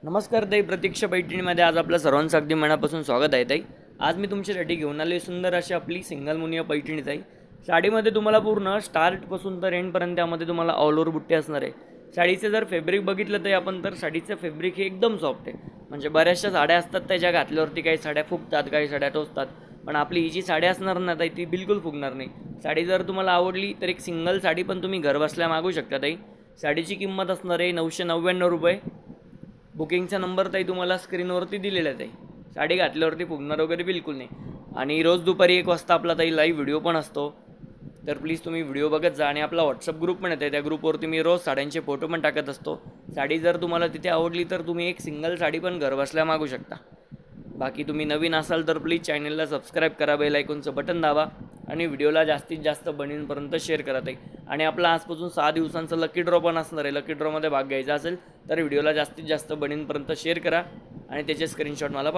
नमस्कार ताई, प्रतीक्षा पैठणीमध्ये आज आपल्या सर्वांचं अगदी मनापासून स्वागत आहे ताई. आज मी तुमच्यासाठी घेऊन आले सुंदर अशी आपली सिंगल मुनिया पैठणी ताई. साडीमध्ये तुम्हाला पूर्ण स्टार्टपासून तर एंडपर्यंत त्यामध्ये तुम्हाला ऑल ओव्हर बुट्टी असणार आहे. साडीचं जर फॅब्रिक बघितलं तर आपण तर साडीचं फॅब्रिक हे एकदम सॉफ्ट आहे. म्हणजे बऱ्याचशा साड्या असतात त्याच्या घातल्यावरती काही साड्या फुगतात, काही साड्या टोचतात. पण आपली ही जी साडी असणार ना ताई ती बिलकुल फुगणार नाही. साडी जर तुम्हाला आवडली तर एक सिंगल साडी पण तुम्ही घरबसल्या मागू शकता ताई. साडीची किंमत असणार आहे 999 रुपये. बुकिंगचा नंबर ताई तुम्हाला स्क्रीनवरती दिलेलाच आहे. साडी घातल्यावरती फुगणार वगैरे बिलकुल नाही. आणि रोज दुपारी 1 वाजता आपला ताई लाईव्ह व्हिडिओ पण असतो. तर प्लीज तुम्ही व्हिडिओ बघत जा. आणि आपला व्हॉट्सअप ग्रुप पण येते, त्या ग्रुपवरती मी रोज साड्यांचे फोटो पण टाकत असतो. साडी जर तुम्हाला तिथे आवडली तर तुम्ही एक सिंगल साडी पण घरबसल्या मागू शकता. बाकी तुम्ही नवीन असाल तर प्लीज चॅनलला सबस्क्राईब करा, बेल आयकॉनचं बटन दाबा आणि व्हिडिओला जास्तीत जास्त बहिणींपर्यंत शेअर करत आहे. आणि आपला आजपासून 6 दिवसांचं लकी ड्रॉ पण असणार आहे. लकी ड्रॉमध्ये भाग घ्यायचा असेल तर व्हिडिओला जास्तीत जास्त बहिणींपर्यंत शेअर करा आणि त्याचे स्क्रीनशॉट मला